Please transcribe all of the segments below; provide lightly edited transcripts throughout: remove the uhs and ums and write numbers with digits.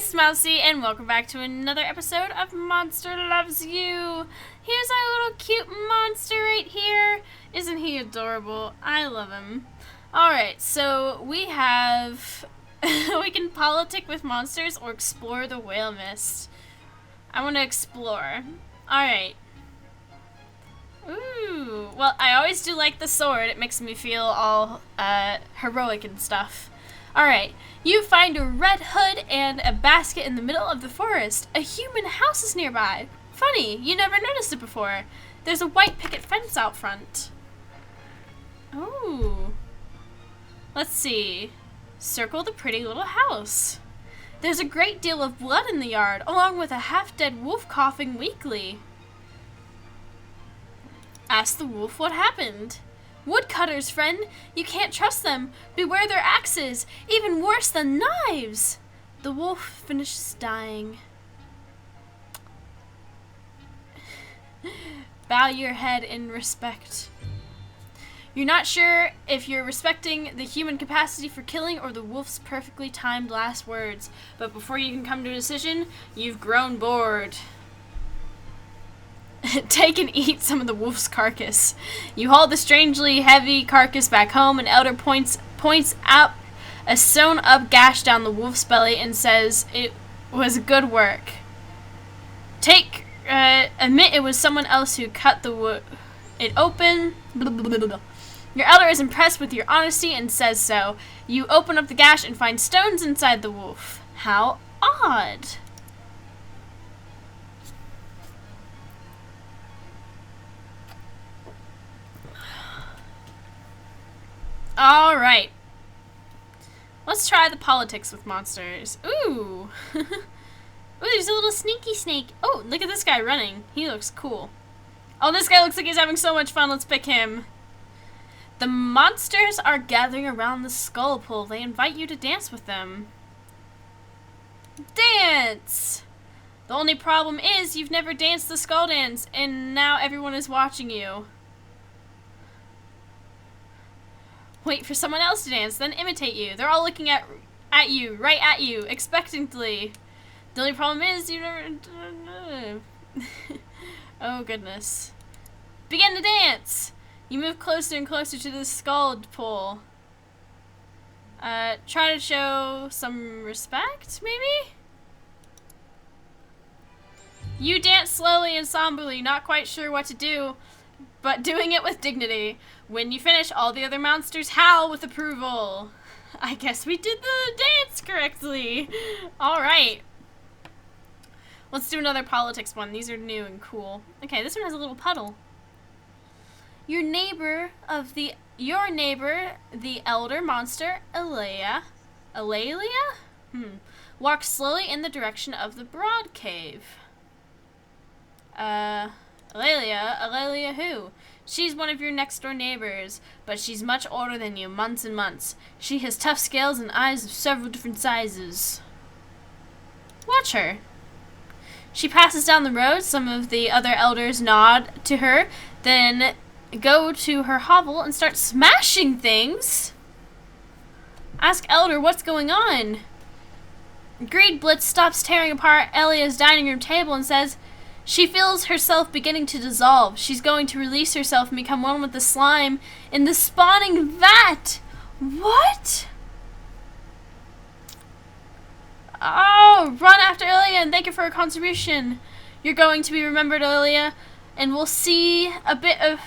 it's Mousie, and welcome back to another episode of Monster Loves You. Here's our little cute monster right here. Isn't he adorable? I love him. Alright, so we have... we can politic with monsters or explore the whale mist. I want to explore. Alright. Ooh. Well, I always do like the sword. It makes me feel all heroic and stuff. Alright, you find a red hood and a basket in the middle of the forest. A human house is nearby. Funny, you never noticed it before. There's a white picket fence out front. Ooh. Let's see. Circle the pretty little house. There's a great deal of blood in the yard, along with a half-dead wolf coughing weakly. Ask the wolf what happened. Woodcutters, friend. You can't trust them. Beware their axes. Even worse than knives. The wolf finishes dying. Bow your head in respect. You're not sure if you're respecting the human capacity for killing or the wolf's perfectly timed last words. But before you can come to a decision, you've grown bored. Take and eat some of the wolf's carcass. You haul the strangely heavy carcass back home, and Elder points out a sewn-up gash down the wolf's belly and says it was good work. Admit it was someone else who cut it open. Blah, blah, blah, blah. Your elder is impressed with your honesty and says so. You open up the gash and find stones inside the wolf. How odd. Alright. Let's try the politics with monsters. Ooh. Ooh, there's a little sneaky snake. Oh, look at this guy running. He looks cool. Oh, this guy looks like he's having so much fun. Let's pick him. The monsters are gathering around the skull pool. They invite you to dance with them. Dance! The only problem is you've never danced the skull dance, and now everyone is watching you. Wait for someone else to dance, then imitate you. They're all looking at you, right at you, expectantly. The only problem is you never... Oh, goodness. Begin to dance! You move closer and closer to the skull pool. Try to show some respect, maybe? You dance slowly and somberly, not quite sure what to do, but doing it with dignity. When you finish, all the other monsters howl with approval. I guess we did the dance correctly. Alright. Let's do another politics one. These are new and cool. Okay, this one has a little puddle. Your neighbor, the elder monster, Alelia, walks slowly in the direction of the broad cave. Alelia who? She's one of your next door neighbors, but she's much older than you, months and months. She has tough scales and eyes of several different sizes. Watch her. She passes down the road. Some of the other elders nod to her, then go to her hovel and start smashing things. Ask Elder what's going on. Greed Blitz stops tearing apart Elia's dining room table and says, she feels herself beginning to dissolve. She's going to release herself and become one with the slime in the spawning vat. What? Oh, run after Ilia and thank her for her contribution. You're going to be remembered, Ilia, and we'll see a bit of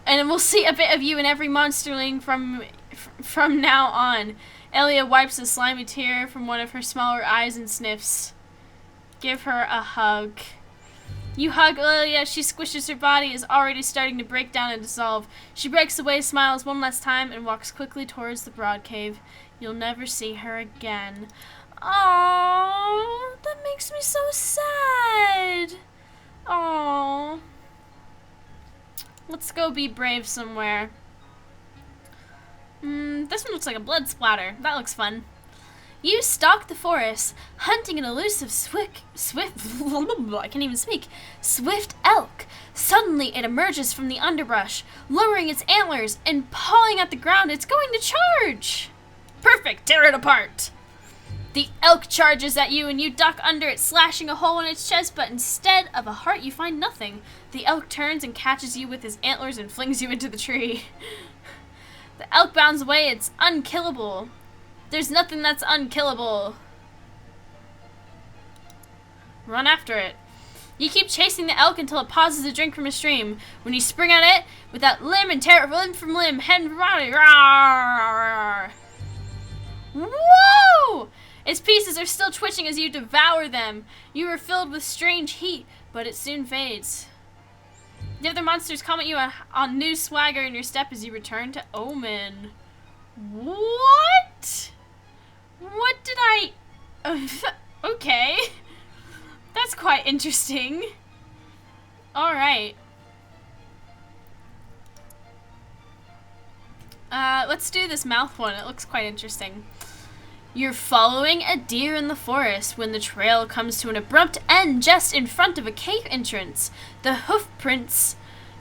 you in every monsterling from now on. Ilia wipes a slimy tear from one of her smaller eyes and sniffs. Give her a hug. You hug Lilia, she squishes her body, is already starting to break down and dissolve. She breaks away, smiles one last time, and walks quickly towards the broad cave. You'll never see her again. Aww, that makes me so sad. Aww. Let's go be brave somewhere. This one looks like a blood splatter. That looks fun. You stalk the forest, hunting an elusive swift elk. Suddenly it emerges from the underbrush, lowering its antlers and pawing at the ground. It's going to charge! Perfect! Tear it apart! The elk charges at you and you duck under it, slashing a hole in its chest, but instead of a heart, you find nothing. The elk turns and catches you with his antlers and flings you into the tree. The elk bounds away. It's unkillable. There's nothing that's unkillable. Run after it. You keep chasing the elk until it pauses to drink from a stream. When you spring at it, with that limb and tear it limb from limb, head from body. Whoa! Its pieces are still twitching as you devour them. You are filled with strange heat, but it soon fades. The other monsters comment you on new swagger in your step as you return to Omen. What? What did I... Okay. That's quite interesting. Alright. Let's do this mouth one. It looks quite interesting. You're following a deer in the forest when the trail comes to an abrupt end just in front of a cave entrance. The hoof prints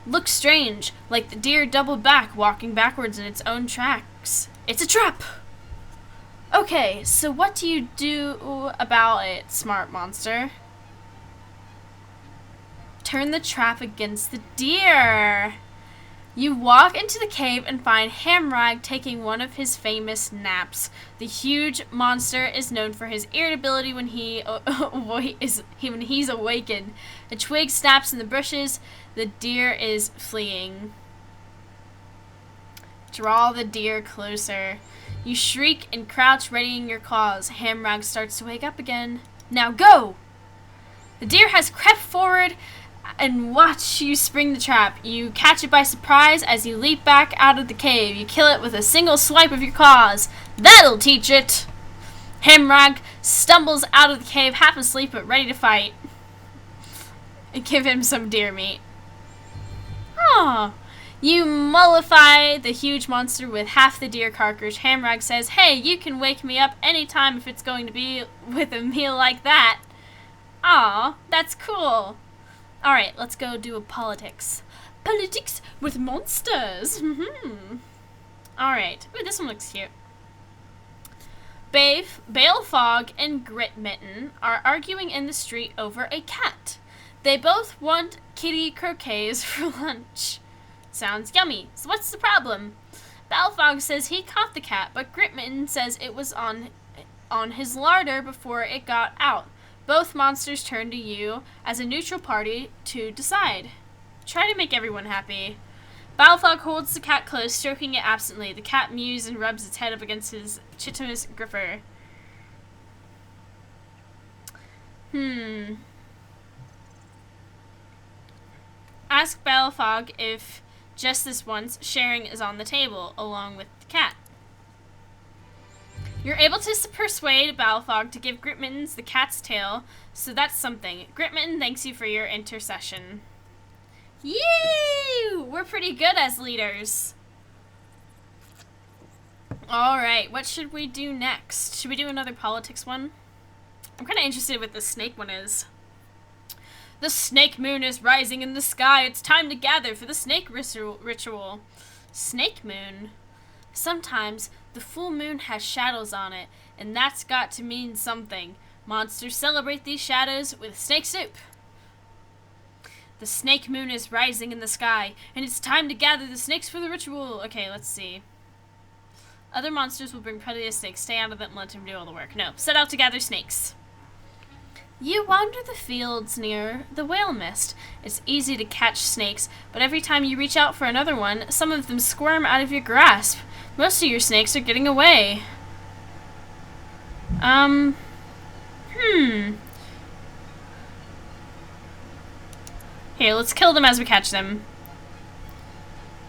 look strange, like the deer doubled back, walking backwards in its own tracks. It's a trap! Okay, so what do you do about it, smart monster? Turn the trap against the deer. You walk into the cave and find Hamrag taking one of his famous naps. The huge monster is known for his irritability when he's awakened. A twig snaps in the bushes. The deer is fleeing. Draw the deer closer. You shriek and crouch, readying your claws. Hamrag starts to wake up again. Now go! The deer has crept forward and watch you spring the trap. You catch it by surprise as you leap back out of the cave. You kill it with a single swipe of your claws. That'll teach it! Hamrag stumbles out of the cave, half asleep but ready to fight. Give him some deer meat. Ah! You mollify the huge monster with half the deer carcass. Hamrag says, "Hey, you can wake me up anytime if it's going to be with a meal like that." Aw, that's cool. Alright, let's go do a politics. Politics with monsters. Alright. Ooh, this one looks cute. Balefog and Gritmitten are arguing in the street over a cat. They both want kitty croquets for lunch. Sounds yummy. So what's the problem? Balefog says he caught the cat, but Gritmitten says it was on his larder before it got out. Both monsters turn to you as a neutral party to decide. Try to make everyone happy. Balefog holds the cat close, stroking it absently. The cat mews and rubs its head up against his chitinous gripper. Ask Balefog if, just this once, sharing is on the table, along with the cat. You're able to persuade Balefog to give Gritmittens the cat's tail, so that's something. Gritmitten thanks you for your intercession. Yee! We're pretty good as leaders. Alright, what should we do next? Should we do another politics one? I'm kind of interested what the snake one is. The snake moon is rising in the sky. It's time to gather for the snake ritual. Snake moon? Sometimes the full moon has shadows on it, and that's got to mean something. Monsters celebrate these shadows with snake soup. The snake moon is rising in the sky, and it's time to gather the snakes for the ritual. Okay, let's see. Other monsters will bring plenty of snakes. Stay out of it and let them do all the work. No, set out to gather snakes. You wander the fields near the whale mist. It's easy to catch snakes, but every time you reach out for another one, some of them squirm out of your grasp. Most of your snakes are getting away. Here, let's kill them as we catch them.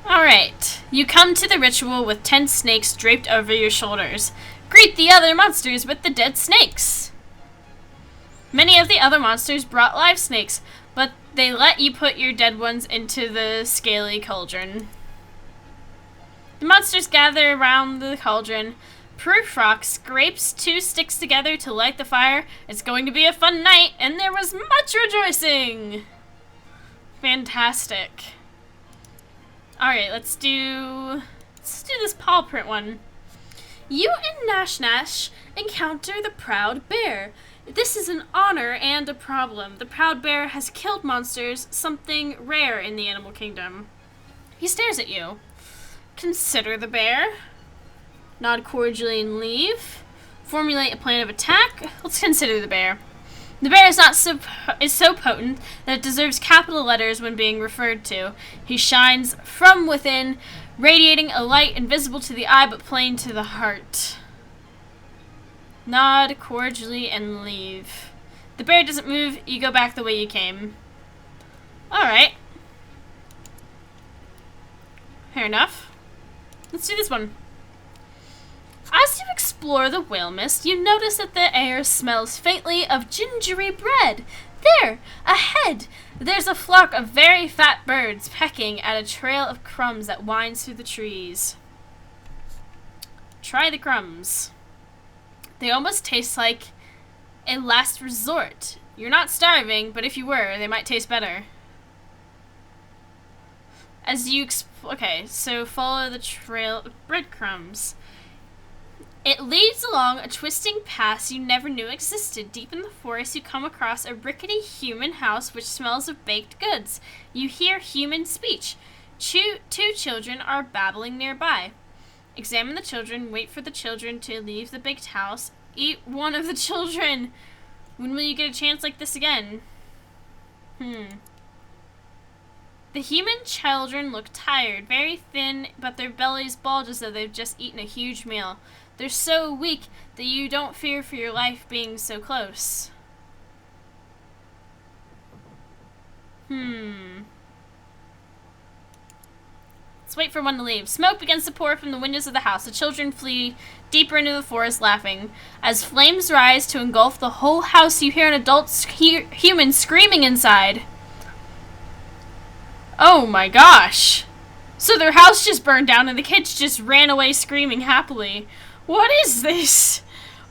Alright. You come to the ritual with 10 snakes draped over your shoulders. Greet the other monsters with the dead snakes. Many of the other monsters brought live snakes, but they let you put your dead ones into the scaly cauldron. The monsters gather around the cauldron. Proofrock scrapes 2 sticks together to light the fire. It's going to be a fun night, and there was much rejoicing! Fantastic. Alright, let's do this paw print one. You and Nash Nash encounter the Proud Bear. This is an honor and a problem. The Proud Bear has killed monsters, something rare in the animal kingdom. He stares at you. Consider the bear. Nod cordially and leave. Formulate a plan of attack. Let's consider the bear. The bear is so potent that it deserves capital letters when being referred to. He shines from within, radiating a light invisible to the eye but plain to the heart. Nod cordially and leave. The bear doesn't move. You go back the way you came. Alright. Fair enough. Let's do this one. As you explore the whale mist, you notice that the air smells faintly of gingery bread. There, ahead, there's a flock of very fat birds pecking at a trail of crumbs that winds through the trees. Try the crumbs. They almost taste like a last resort. You're not starving, but if you were, they might taste better. As you okay, so follow the trail of breadcrumbs. It leads along a twisting path you never knew existed. Deep in the forest, you come across a rickety human house which smells of baked goods. You hear human speech. Two children are babbling nearby. Examine the children, wait for the children to leave the baked house. Eat one of the children. When will you get a chance like this again? The human children look tired, very thin, but their bellies bulge as though they've just eaten a huge meal. They're so weak that you don't fear for your life being so close. Let's wait for one to leave. Smoke begins to pour from the windows of the house. The children flee deeper into the forest laughing. As flames rise to engulf the whole house, you hear an adult human screaming inside. Oh my gosh. So their house just burned down and the kids just ran away screaming happily. What is this?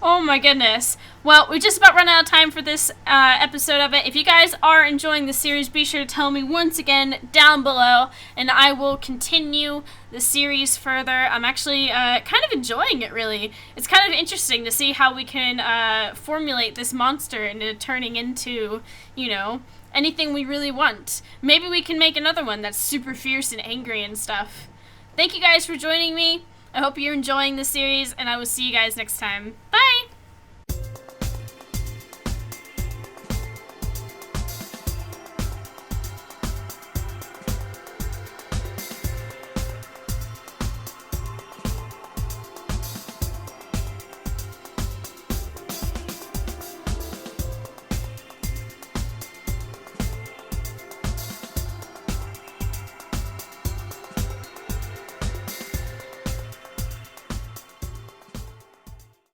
Oh my goodness. Well, we just about run out of time for this episode of it. If you guys are enjoying the series, be sure to tell me once again down below, and I will continue the series further. I'm actually kind of enjoying it, really. It's kind of interesting to see how we can formulate this monster into turning into, you know, anything we really want. Maybe we can make another one that's super fierce and angry and stuff. Thank you guys for joining me. I hope you're enjoying the series, and I will see you guys next time. Bye!